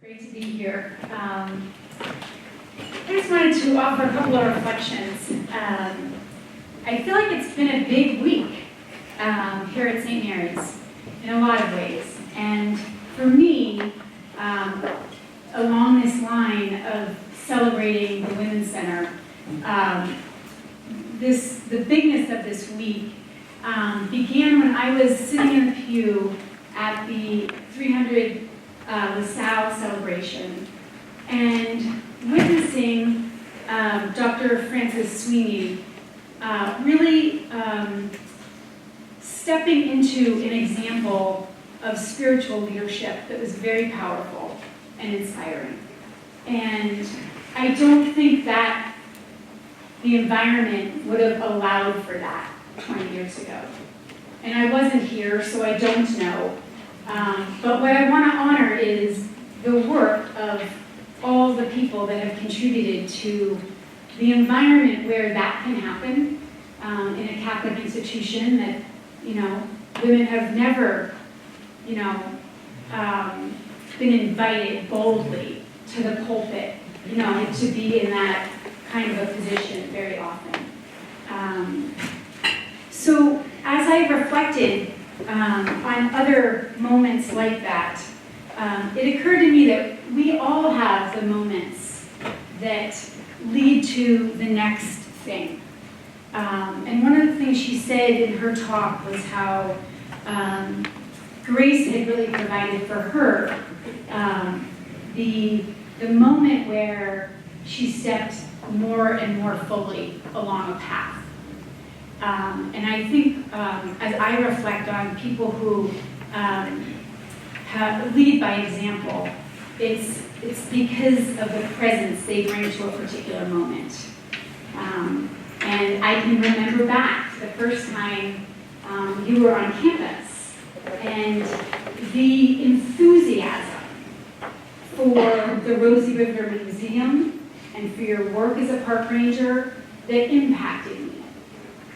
Great to be here. I just wanted to offer a couple of reflections. I feel like it's been a big week here at St. Mary's in a lot of ways. And for me, along this line of celebrating the Women's Center, the bigness of this week began when I was sitting in the pew at the 300 LaSalle celebration and witnessing Dr. Frances Sweeney really stepping into an example of spiritual leadership that was very powerful and inspiring. And I don't think that the environment would have allowed for that 20 years ago. And I wasn't here, so I don't know. But what I want to honor is the work of all the people that have contributed to the environment where that can happen in a Catholic institution that, women have never, been invited boldly to the pulpit, to be in that kind of a position very often. So as I reflected on other moments like that, it occurred to me that we all have the moments that lead to the next thing. And one of the things she said in her talk was how grace had really provided for her the moment where she stepped more and more fully along a path. And I think as I reflect on people who lead by example, it's because of the presence they bring to a particular moment. And I can remember back the first time you were on campus and the enthusiasm for the Rosie River Museum and for your work as a park ranger that impacted me.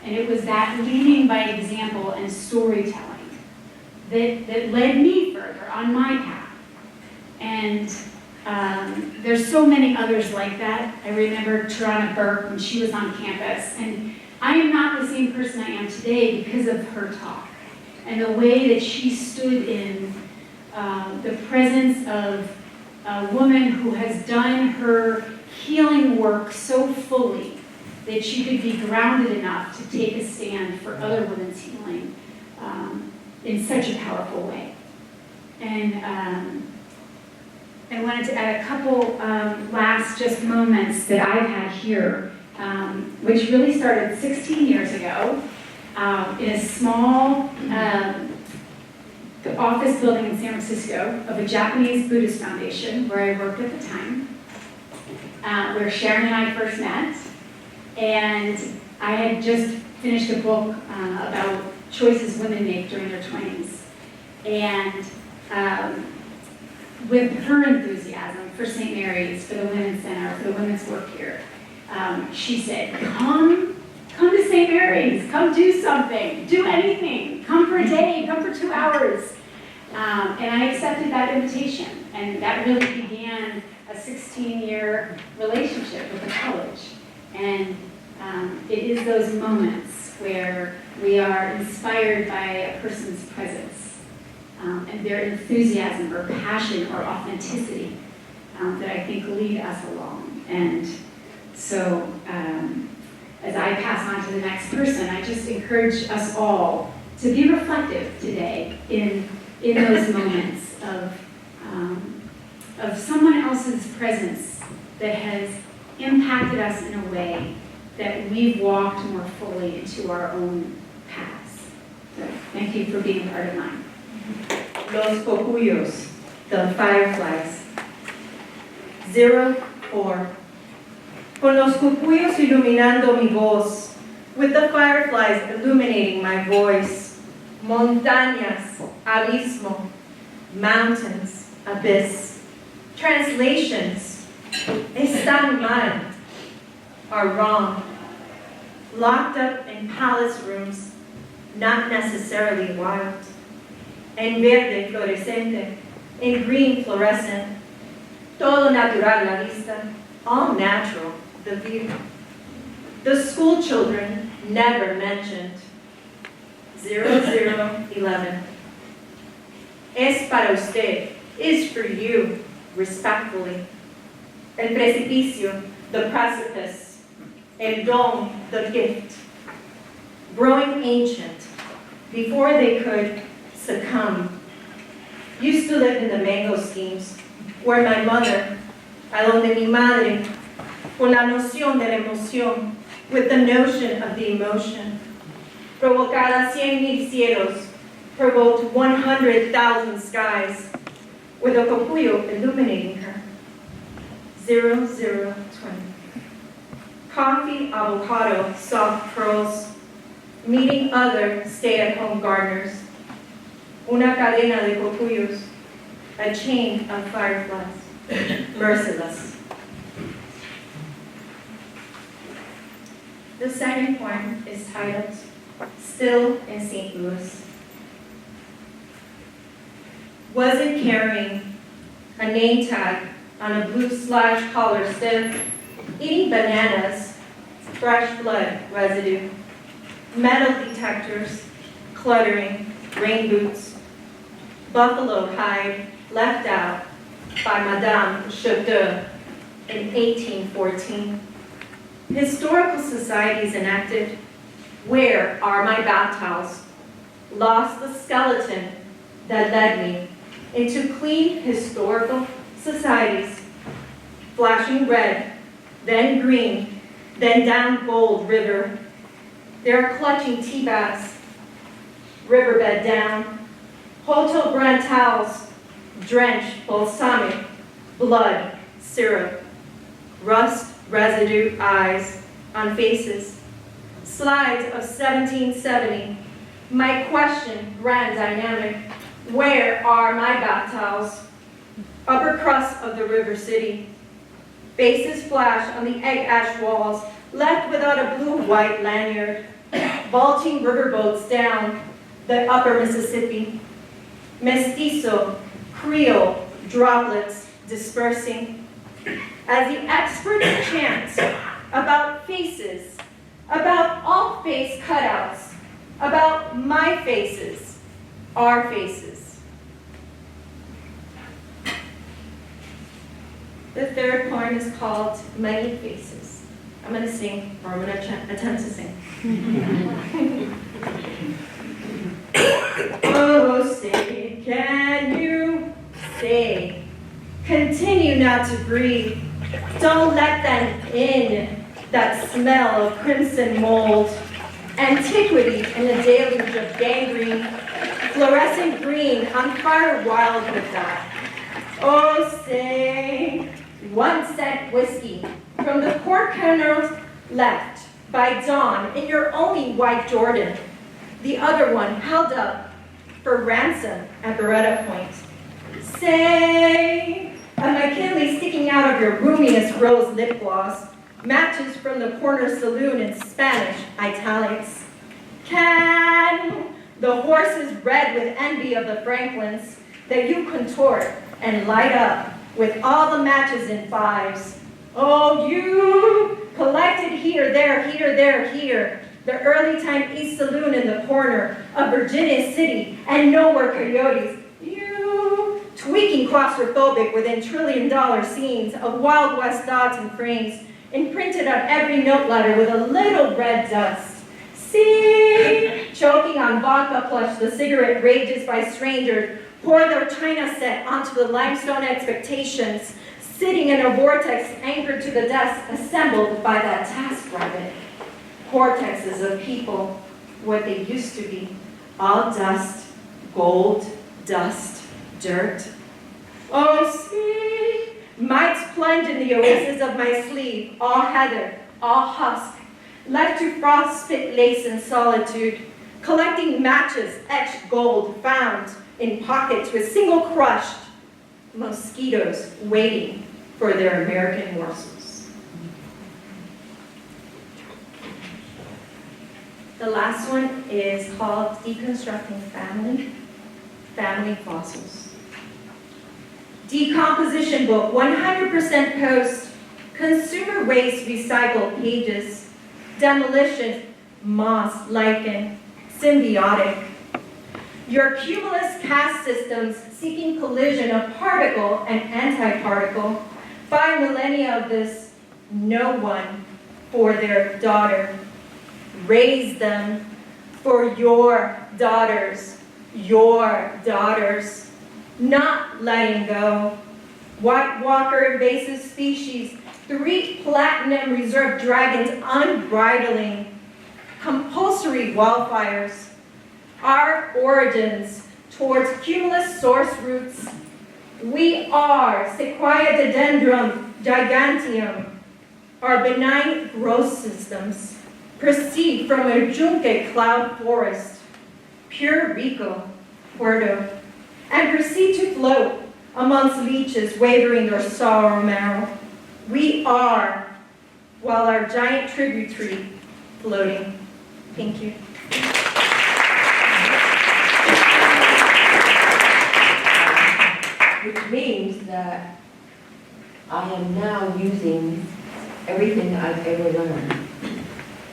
And it was that leading by example and storytelling that led me further on my path. And there's so many others like that. I remember Tarana Burke when she was on campus. And I am not the same person I am today because of her talk and the way that she stood in the presence of a woman who has done her healing work so fully that she could be grounded enough to take a stand for other women's healing in such a powerful way. And I wanted to add a couple last just moments that I've had here, which really started 16 years ago in a small office building in San Francisco of a Japanese Buddhist foundation where I worked at the time, where Sharon and I first met. And I had just finished a book about choices women make during their 20s. And with her enthusiasm for St. Mary's, for the Women's Center, for the women's work here, she said, come to St. Mary's, come do something, do anything, come for a day, come for 2 hours. And I accepted that invitation. And that really began a 16-year relationship with the college. And it is those moments where we are inspired by a person's presence and their enthusiasm or passion or authenticity that I think lead us along. And so as I pass on to the next person, I just encourage us all to be reflective today in those moments of someone else's presence that has impacted us in a way that we've walked more fully into our own paths. So thank you for being part of mine. Los Cocuyos, the fireflies. 04. Con los cocuyos iluminando mi voz, with the fireflies illuminating my voice. Montañas, abismo, mountains, abyss. Translations, están mal, are wrong. Locked up in palace rooms, not necessarily wild. En verde fluorescente, in green fluorescent. Todo natural la vista, all natural, the view. The school children never mentioned 0011. Es para usted, is for you, respectfully. El precipicio, the precipice. El don, the gift. Growing ancient, before they could succumb. Used to live in the mango schemes, where my mother, a donde mi madre, con la noción de la emoción, with the notion of the emotion, provocada 100,000 cielos, provoked 100,000 skies, with a cocuyo illuminating her. 0020. Coffee, avocado, soft pearls, meeting other stay-at-home gardeners. Una cadena de cocuyos, a chain of fireflies, merciless. The second poem is titled, Still in St. Louis. Wasn't carrying a name tag on a blue slash collar stiff, eating bananas, fresh blood residue, metal detectors, cluttering, rain boots, buffalo hide left out by Madame Chaudeau in 1814. Historical societies enacted, where are my bath towels? Lost the skeleton that led me into clean historical societies, flashing red, then green, then down Gold River. They're clutching tea bags, riverbed down, hotel brand towels, drenched balsamic, blood, syrup, rust, residue, eyes on faces, slides of 1770. My question, grand dynamic, where are my bath towels? Upper crust of the river city, faces flash on the egg ash walls, left without a blue-white lanyard, vaulting riverboats down the upper Mississippi, mestizo, Creole, droplets dispersing. As the experts chant about faces, about all face cutouts, about my faces, our faces. The third poem is called Many Faces. I'm going to sing, or I'm going to attempt to sing. Oh, say, can you say, continue not to breathe. Don't let them in, that smell of crimson mold. Antiquity in a deluge of gangrene, fluorescent green, on fire wild with that. Oh, say, 1 cent whiskey from the Port Kennels left by dawn in your only white Jordan. The other one held up for ransom at Beretta Point. Say, a McKinley sticking out of your roomiest rose lip gloss, matches from the corner saloon in Spanish italics. Can the horses red with envy of the Franklins that you contort and light up with all the matches in fives? Oh, you collected here, there, the early time East Saloon in the corner of Virginia City and nowhere coyotes. You tweaking claustrophobic within trillion-dollar scenes of Wild West dots and frames, imprinted on every note letter with a little red dust. See, choking on vodka plush, the cigarette rages by strangers, pour their china set onto the limestone expectations, sitting in a vortex anchored to the desk assembled by that TaskRabbit. Cortexes of people, what they used to be, all dust, gold, dust, dirt. Oh, see, might plunge in the oasis of my sleeve, all heather, all husk, left to frost-spit lace in solitude, collecting matches etched gold found in pockets with single crushed mosquitoes waiting for their American morsels. The last one is called Deconstructing Family Fossils. decomposition book, 100% post, consumer waste recycled pages, demolition, moss, lichen, symbiotic. Your cumulus caste systems seeking collision of particle and antiparticle, 5 millennia of this, no one for their daughter. Raise them for your daughters, not letting go. White walker invasive species, 3 platinum reserve dragons unbridling, compulsory wildfires, our origins towards cumulus source roots. We are Sequoia-dendron giganteum, our benign growth systems proceed from a Junque cloud forest, pure Rico, Puerto, and proceed to float amongst leeches wavering their sorrow marrow. We are, while our giant tributary floating. Thank you. Which means that I am now using everything I've ever learned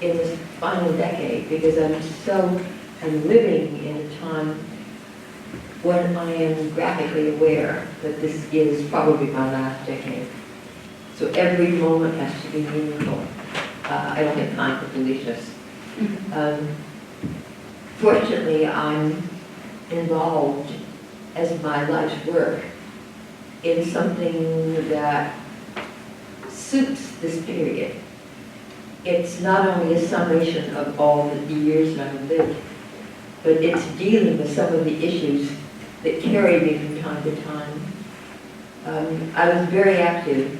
in this final decade, because I'm living in a time when I am graphically aware that this is probably my last decade. So every moment has to be meaningful. I don't have time for foolishness. Fortunately, I'm involved as my life's work in something that suits this period. It's not only a summation of all the years that I've lived, but it's dealing with some of the issues that carry me from time to time. I was very active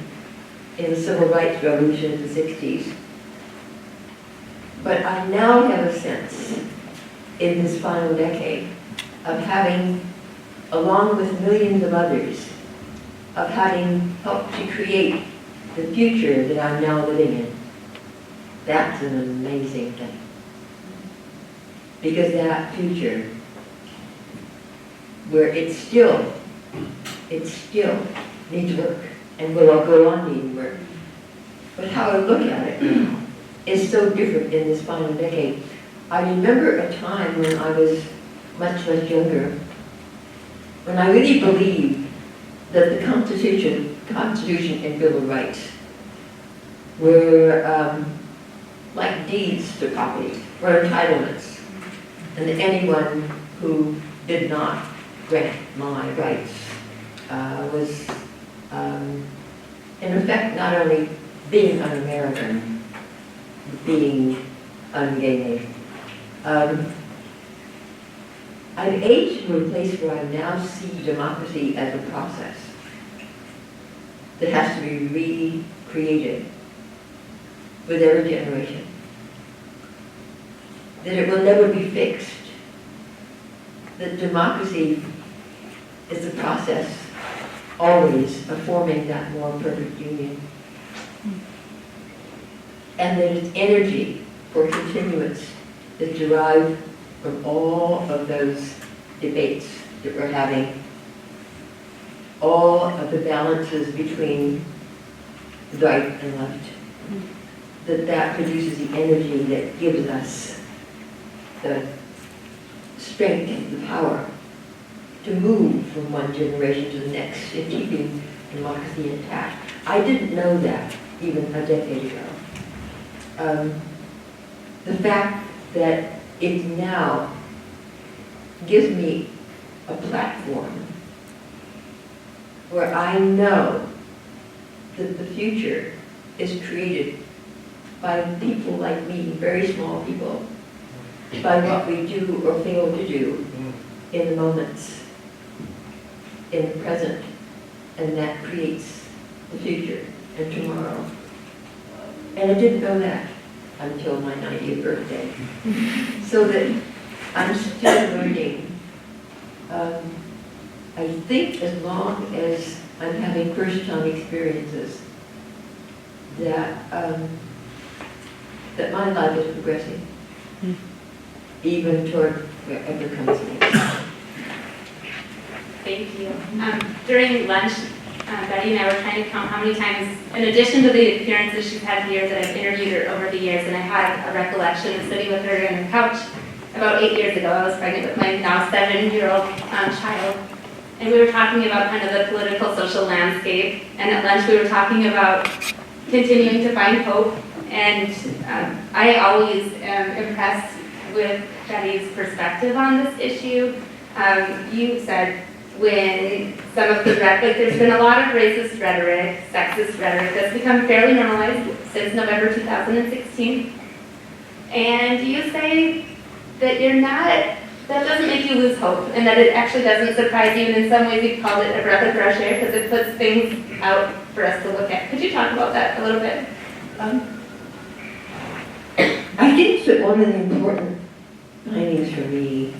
in the civil rights revolution in the 60s, but I now have a sense in this final decade of having, along with millions of others, of having helped to create the future that I'm now living in. That's an amazing thing. Because that future, where it still needs work, and will go on needing work. But how I look at it now is so different in this final decade. I remember a time when I was much younger, when I really believed that the Constitution and Bill of Rights were like deeds to property, were entitlements, and that anyone who did not grant my rights was, in effect, not only being un-American, but being ungainly. I've aged to a place where I now see democracy as a process that has to be recreated with every generation. That it will never be fixed. That democracy is the process always of forming that more perfect union. And that its energy for continuance is derived from all of those debates that we're having, all of the balances between right and left, that produces the energy that gives us the strength, the power to move from one generation to the next in keeping democracy intact. I didn't know that even a decade ago. The fact that it now gives me a platform where I know that the future is created by people like me, very small people, by what we do or fail to do in the moments, in the present, and that creates the future and tomorrow. And I didn't know that until my 90th birthday. So that I'm still learning. I think as long as I'm having first-time experiences, that that my life is progressing, even toward wherever comes next. Thank you. During lunch, Betty and I were trying to count how many times, in addition to the appearances she's had here, that I've interviewed her over the years, and I had a recollection of sitting with her on the couch about 8 years ago. I was pregnant with my now 7-year-old child, and we were talking about kind of the political social landscape, and at lunch we were talking about continuing to find hope, and I always am impressed with Betty's perspective on this issue. You said when some of the rhetoric, there's been a lot of racist rhetoric, sexist rhetoric that's become fairly normalized since November 2016. And you say that you're not, that doesn't make you lose hope, and that it actually doesn't surprise you, and in some ways you've called it a breath of fresh air because it puts things out for us to look at. Could you talk about that a little bit? I think that one of the important findings for me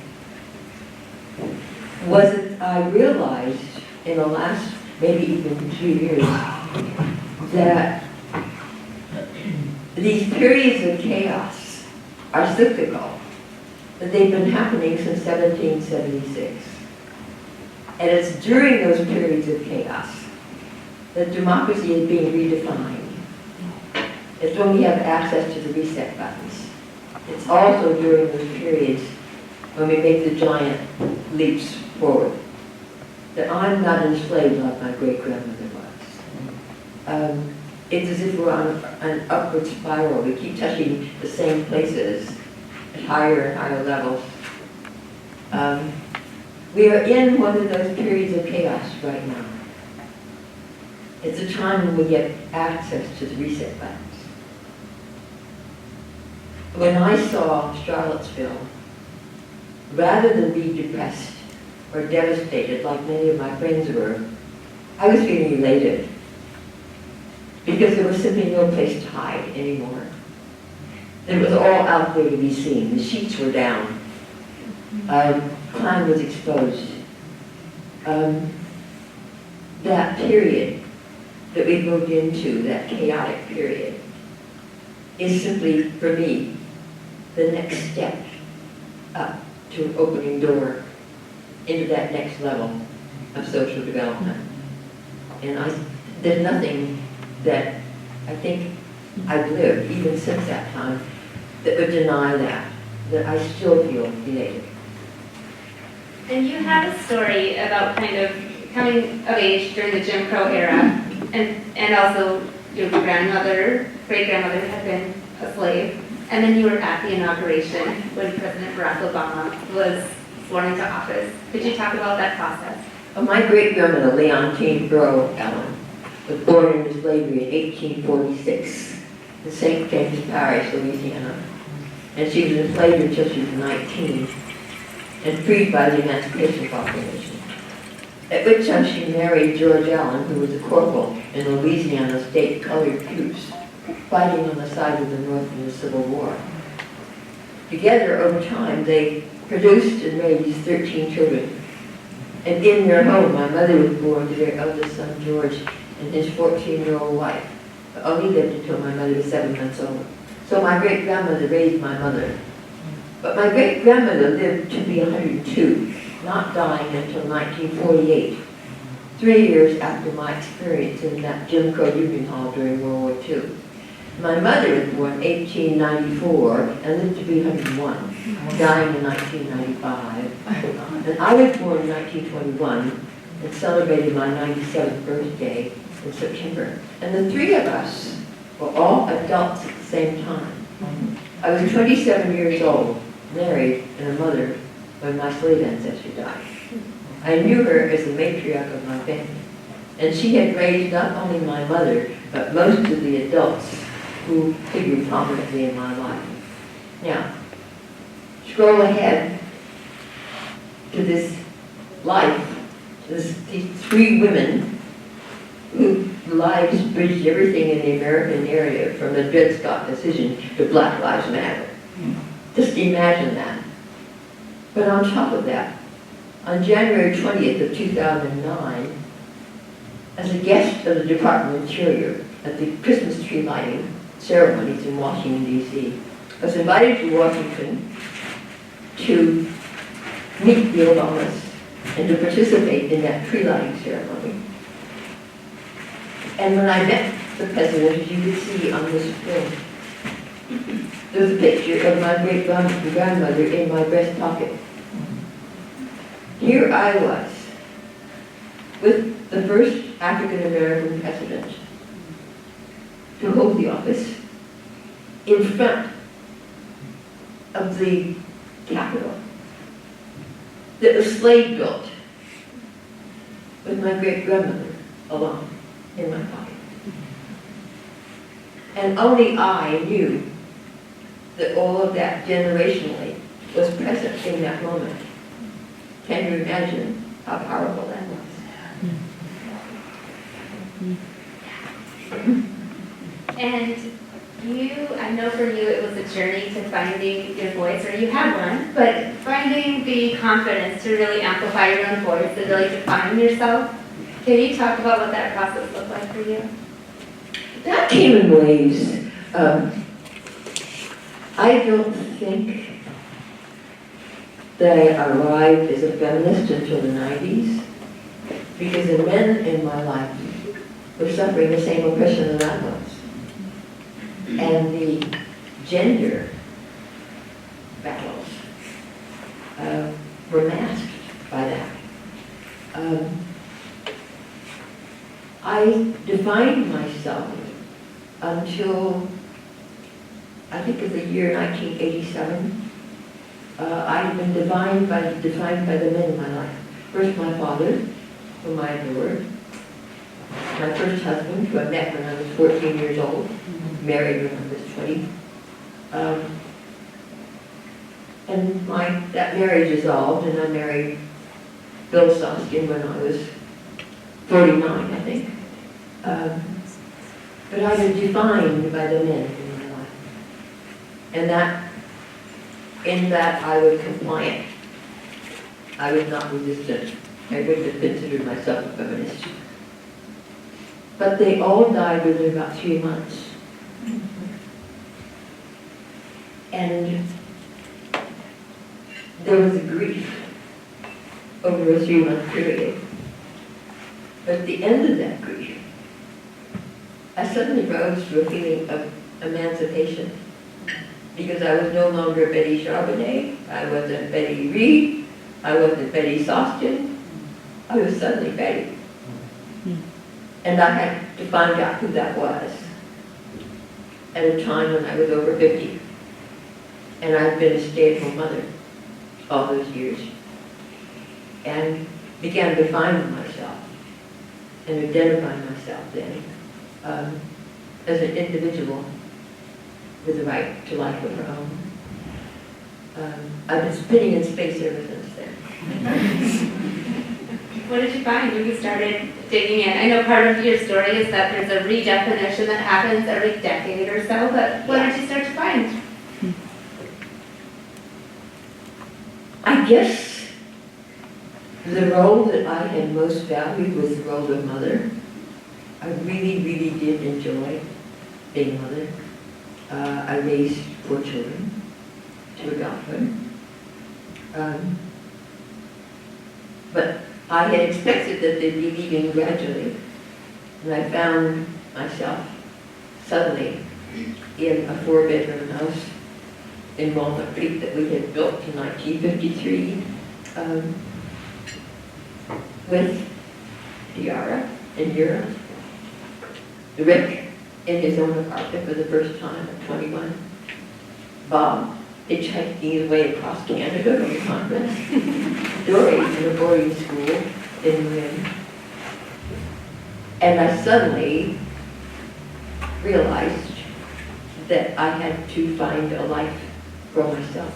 was that I realized in the last maybe even 2 years that these periods of chaos are cyclical, that they've been happening since 1776. And it's during those periods of chaos that democracy is being redefined. It's when we have access to the reset buttons. It's also during those periods when we make the giant leaps forward. That I'm not enslaved like my great-grandmother was. It's as if we're on an upward spiral. We keep touching the same places at higher and higher levels. We are in one of those periods of chaos right now. It's a time when we get access to the reset buttons. When I saw Charlottesville, rather than be depressed or devastated like many of my friends were, I was feeling elated because there was simply no place to hide anymore. It was all out there to be seen. The sheets were down. Crime was exposed. That period that we moved into, that chaotic period, is simply, for me, the next step up to an opening door into that next level of social development. And there's nothing that I think I've lived, even since that time, that would deny that I still feel elated. And you have a story about kind of coming of age during the Jim Crow era, and also your great-grandmother had been a slave, and then you were at the inauguration when President Barack Obama was sworn into office. Could you talk about that process? My great-grandmother, Leontine Burrow Allen, was born into slavery in 1846 in St. James Parish, Louisiana. And she was enslaved until she was 19 and freed by the Emancipation Proclamation. At which time she married George Allen, who was a corporal in the Louisiana State Colored Troops, fighting on the side of the North in the Civil War. Together, over time, they produced and raised 13 children. And in their home, my mother was born to their eldest son, George, and his 14-year-old wife, but only lived until my mother was 7 months old. So my great-grandmother raised my mother. But my great-grandmother lived to be 102, not dying until 1948, 3 years after my experience in that Jim Crow Union Hall during World War II. My mother was born in 1894 and lived to be 101, dying in 1995. And I was born in 1921 and celebrated my 97th birthday in September. And the three of us were all adults at the same time. I was 27 years old, married, and a mother when my slave ancestor died. I knew her as the matriarch of my family, and she had raised not only my mother, but most of the adults who figured prominently in my life. Now, scroll ahead to this life, these three women whose lives bridged everything in the American area, from the Dred Scott decision to Black Lives Matter. Just imagine that. But on top of that, on January 20th of 2009, as a guest of the Department of Interior at the Christmas tree lighting ceremonies in Washington, D.C., I was invited to Washington to meet the Obamas and to participate in that tree lighting ceremony. And when I met the president, as you could see on this film, there was a picture of my great-grandmother in my breast pocket. Here I was, with the first African-American president to hold the office, in front of the Capitol that was slave built, with my great-grandmother along in my pocket. And only I knew that all of that generationally was present in that moment. Can you imagine how powerful that was? And I know for you it was a journey to finding your voice, or you had one, but finding the confidence to really amplify your own voice, to really define yourself. Can you talk about what that process looked like for you? That came in waves. I don't think that I arrived as a feminist until the 90s, because the men in my life were suffering the same oppression that I was. And the gender battles were masked by that. I defined myself until I think of the year 1987. I had been defined by the men in my life. First, my father, whom I adored. My first husband, who I met when I was 14 years old, married when I was 20. And that marriage dissolved, and I married Bill Soskin when I was 49, I think. But I was defined by the men in my life. And in that I was compliant. I was not resistant. I wouldn't have considered myself a feminist. But they all died within about 3 months. And there was a grief over a 3-month period. But at the end of that grief, I suddenly rose to a feeling of emancipation, because I was no longer Betty Charbonnet, I wasn't Betty Reed, I wasn't Betty Soskin, I was suddenly Betty. And I had to find out who that was at a time when I was over 50. And I'd been a stay-at-home mother all those years. And began defining myself and identifying myself then as an individual with the right to life of her own. I've been spinning in space ever since then. What did you find when you started digging in? I know part of your story is that there's a redefinition that happens every decade or so, but what did you start to find? I guess the role that I had most valued was the role of mother. I really, really did enjoy being a mother. I raised 4 children to adulthood. But I had expected that they'd be leaving gradually. And I found myself suddenly in a 4-bedroom house in Walnut Creek that we had built in 1953 with Tiara and Yura, Rick in his own apartment for the first time at 21, Bob hitchhiking his way across Canada on a conference, Dory in a boarding school in Marin. And I suddenly realized that I had to find a life for myself.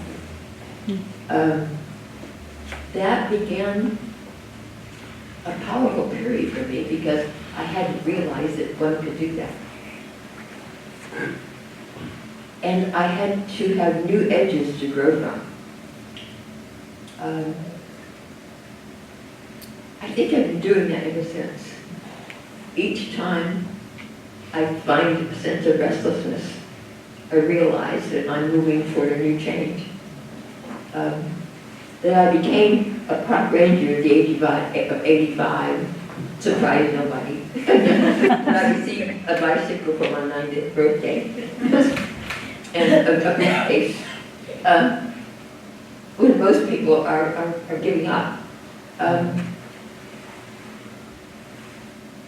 That began a powerful period for me because I hadn't realized that one could do that. And I had to have new edges to grow from. I think I've been doing that ever since. Each time I find a sense of restlessness, I realize that I'm moving toward a new change. that I became a park ranger at the age of 85, surprised nobody. And I received a bicycle for my 90th birthday, and a briefcase, when most people are giving up.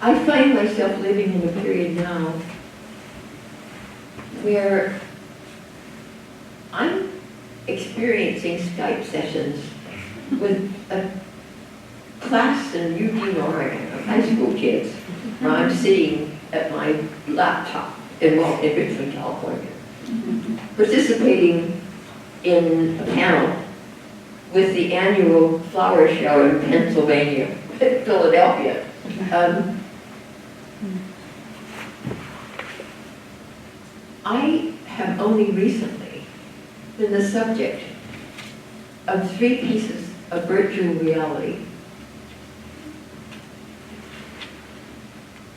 I find myself living in a period now where I'm experiencing Skype sessions with a class in Eugene, Oregon, of high school kids, where I'm sitting at my laptop in Richmond, California, participating in a panel with the annual flower show in Pennsylvania, Philadelphia. I have only recently been the subject of 3 pieces of virtual reality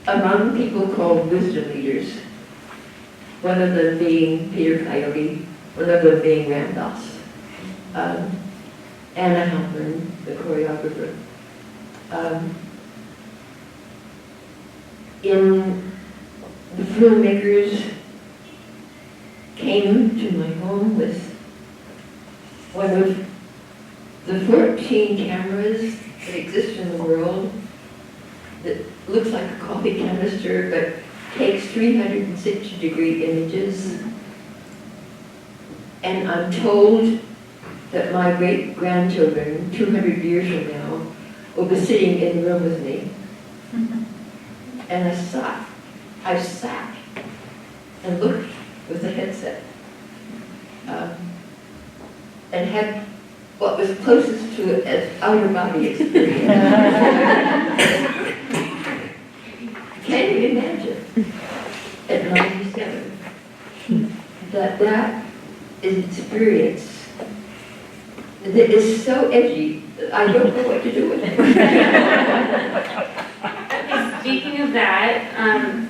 among people called wisdom leaders, one of them being Peter Coyote, one of them being Ramdas, Anna Halpern, the choreographer. The filmmakers came to my home with one of the 14 cameras that exist in the world that looks like a coffee canister but takes 360-degree images. And I'm told that my great-grandchildren, 200 years from now, will be sitting in the room with me. And I sat and looked with the headset and had what was closest to an outer-body experience. Can you imagine at 97 that is an experience that is so edgy that I don't know what to do with it. Speaking of that,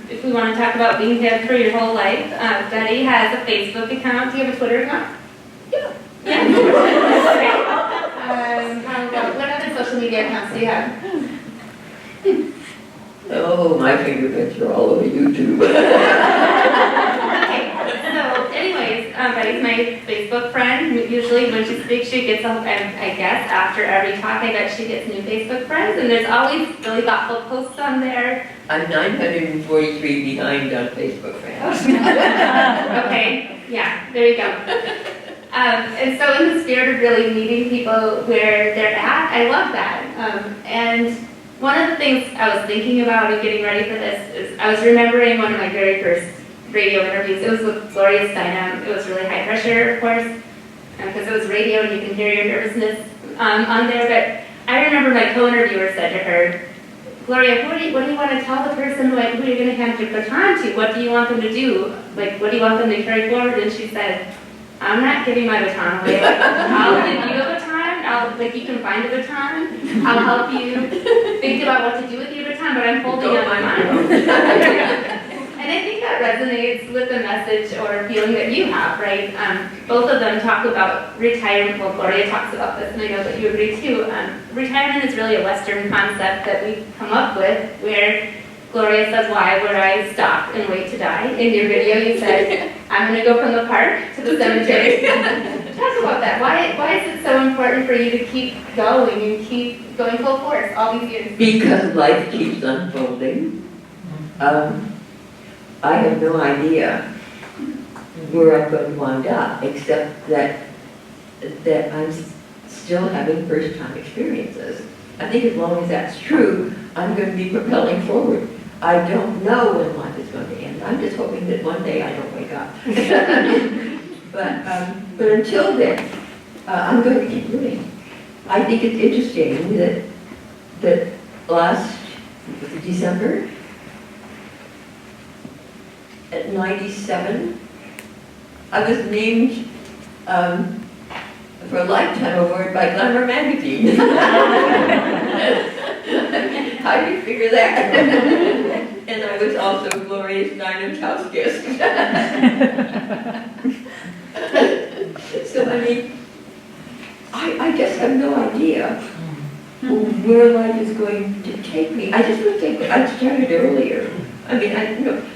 if we want to talk about being dead for your whole life, Betty has a Facebook account. Do you have a Twitter account? Yeah. What other social media accounts do you have? Oh, my fingerprints are all over YouTube. Okay, so anyways, Betty's my Facebook friend. Usually when she speaks, she gets, I guess, after every talk, I bet she gets new Facebook friends, and there's always really thoughtful posts on there. I'm 943 behind on Facebook, friends. Okay, yeah, there you go. And so in the spirit of really meeting people where they're at, I love that. And one of the things I was thinking about and getting ready for this is I was remembering one of my very first radio interviews. It was with Gloria Steinem. It was really high pressure, of course, because it was radio and you can hear your nervousness on there. But I remember my co-interviewer said to her, Gloria, what do you want to tell the person who you're going to hand your baton to? What do you want them to do? Like, what do you want them to carry forward? And she said, I'm not giving my baton away. I'll give you a baton. You can find a baton. I'll help you think about what to do with your baton, but I'm holding on my mind. And I think that resonates with the message or feeling that you have, right? Both of them talk about retirement. Well, Gloria talks about this, and I know that you agree too. Retirement is really a Western concept that we've come up with, where Gloria says, why would I stop and wait to die? In your video, you said, I'm going to go from the park to the cemetery. Talk about that. Why is it so important for you to keep going and keep going full force all these years? Because life keeps unfolding. I have no idea where I'm going to wind up, except that I'm still having first-time experiences. I think as long as that's true, I'm going to be propelling forward. I don't know when life is going to end. I'm just hoping that one day I don't wake up. But until then, I'm going to keep living. I think it's interesting that last December, at 97, I was named for a Lifetime Award by Glamour magazine. How do you figure that? And I was also Gloria Steinem's house guest. So, I mean, I just have no going to take me. I just would think I'd started earlier. I mean,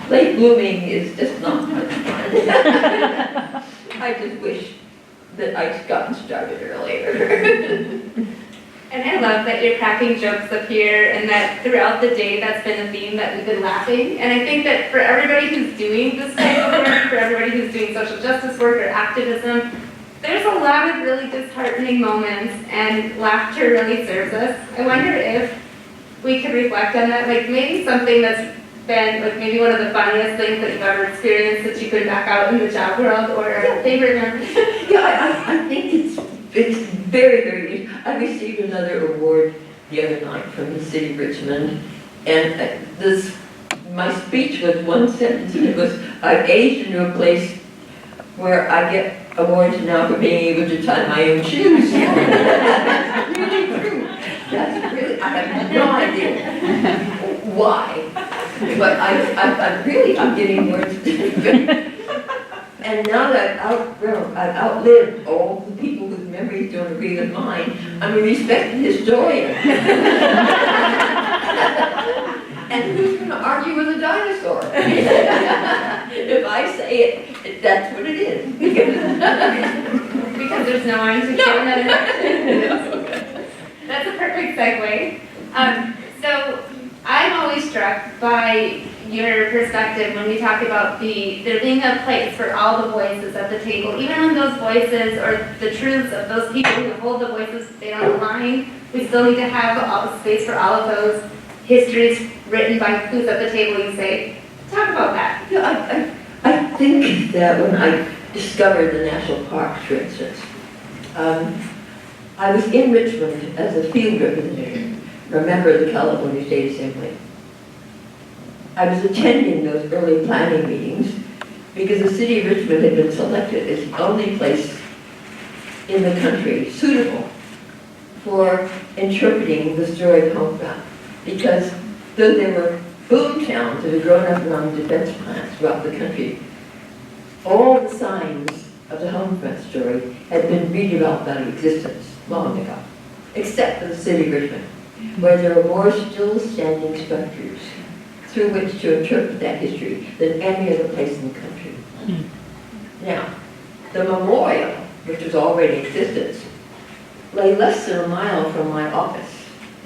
late blooming is just not much fun. I just wish that I'd gotten started earlier. And I love that you're cracking jokes up here and that throughout the day that's been a theme that we've been laughing. And I think that for everybody who's doing this type of work, for everybody who's doing social justice work or activism, there's a lot of really disheartening moments and laughter really serves us. I wonder if we could reflect on that, like maybe something that's been like maybe one of the funniest things that you've ever experienced that you could back out in the job world or a favorite memory. Yeah, I think it's very, very, I received another award the other night from the city of Richmond, and my speech was one sentence, and it was, I've aged into a place where I get awards now for being able to tie my own shoes. That's really true. That's really, I have no idea why, but I'm getting words. And now that I've outlived all the people whose memories don't agree with mine, I'm a respected historian. And who's going to argue with a dinosaur? If I say it, that's what it is. Because there's no one to give another direction. That's a perfect segue. So I'm always struck by your perspective when we talk about there being a place for all the voices at the table, even when those voices or the truths of those people who hold the voices, they don't align. We still need to have all the space for all of those histories written by who's at the table, you say. Talk about that. Yeah, I think that when I discovered the national parks, for instance, I was in Richmond as a field representative, a member of the California State Assembly. I was attending those early planning meetings because the city of Richmond had been selected as the only place in the country suitable for interpreting the story of Homefront. Because though there were boom towns that had grown up around defense plants throughout the country, all the signs of the Homefront story had been redeveloped out of existence long ago, except for the city of Richmond, where there are more still standing structures through which to interpret that history than any other place in the country. Now, the memorial, which was already in existence, lay less than a mile from my office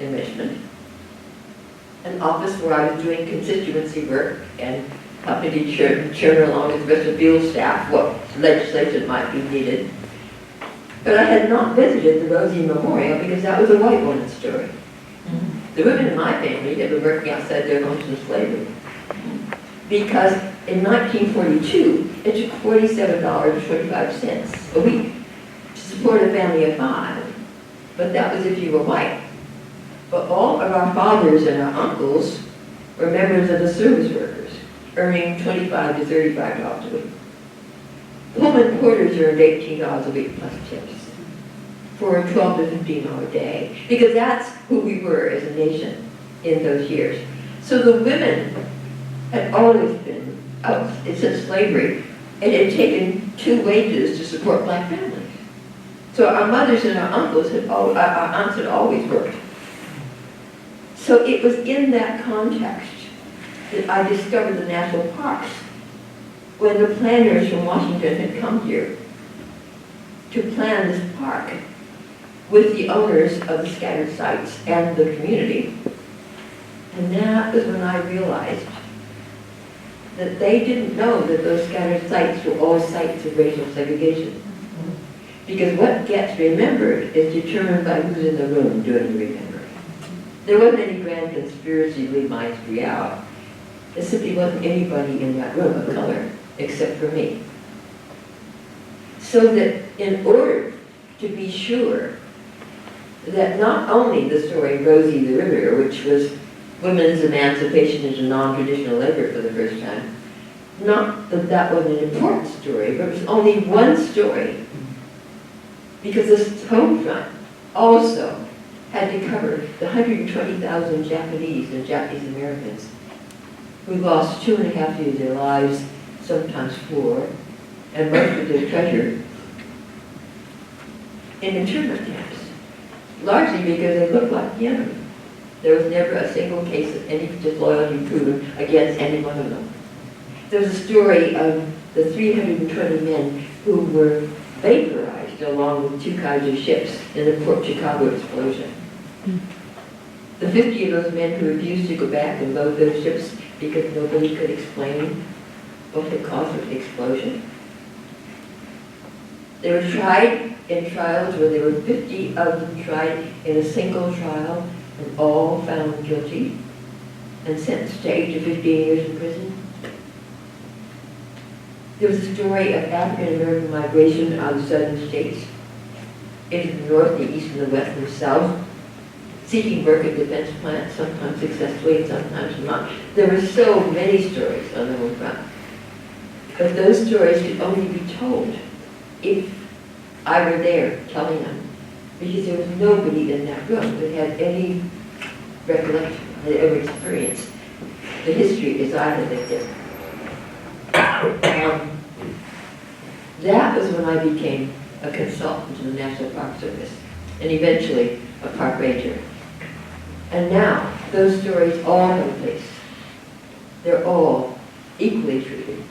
in Richmond, an office where I was doing constituency work and helping to churn along with the rest of the field staff what legislation might be needed. But I had not visited the Rosie Memorial because that was a white woman's story. The women in my family had been working outside their homes in slavery. Because in 1942, it took $47.25 a week to support a family of 5. But that was if you were white. But all of our fathers and our uncles were members of the service workers, earning $25 to $35 a week. Pullman porters earned $18 a week plus tips for a 12 to 15-hour day, because that's who we were as a nation in those years. So the women had always been out since slavery, and had taken 2 wages to support black families. So our mothers and our uncles our aunts had always worked. So it was in that context that I discovered the national parks, when the planners from Washington had come here to plan this park with the owners of the scattered sites and the community. And that was when I realized that they didn't know that those scattered sites were all sites of racial segregation. Because what gets remembered is determined by who's in the room doing the remembering. There wasn't any grand conspiracy to leave my history out. There simply wasn't anybody in that room of color except for me. So that in order to be sure that not only the story Rosie the Riveter, which was women's emancipation into non-traditional labor for the first time, not that that was an important story, but it was only one story, because this home front also had to cover the 120,000 Japanese and Japanese Americans who lost 2.5 years of their lives, sometimes 4, and most of their treasure in internment camps, largely because they looked like the enemy. There was never a single case of any disloyalty proven against any one of them. There's a story of the 320 men who were vaporized along with 2 kinds of ships in the Port Chicago explosion. The 50 of those men who refused to go back and load those ships because nobody could explain what had caused the explosion. They were tried in trials where there were 50 of them tried in a single trial and all found guilty and sentenced to 8 to 15 years in prison. There was a story of African American migration out of the southern states into the north, the east, and the west, and the south, seeking work at defense plants, sometimes successfully and sometimes not. There were so many stories on the home front. But those stories could only be told if I were there telling them, because there was nobody in that room that had any recollection, had ever experienced the history as I had lived it. That was when I became a consultant to the National Park Service, and eventually a park ranger. And now, those stories all have a place. They're all equally treated.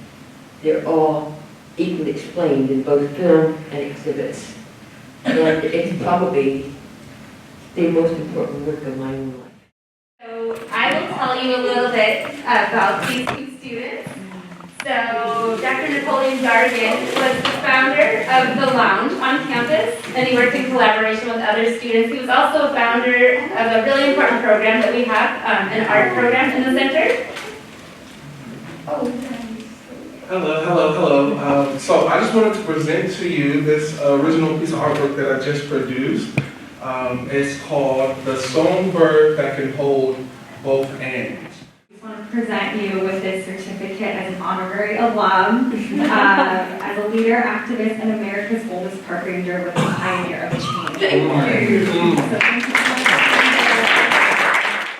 They're all equally explained in both film and exhibits. And it's probably the most important work of my own life. So I will tell you a little bit about these 2 students. So Dr. Napoleon Dargan was the founder of the Lounge on campus, and he worked in collaboration with other students. He was also a founder of a really important program that we have, an art program in the center. Hello. So I just wanted to present to you this original piece of artwork that I just produced. It's called The Songbird That Can Hold Both Ends. I just want to present you with this certificate as an honorary alum, as a leader, activist, and America's oldest park ranger with a pioneer of change. Thank you. So thank you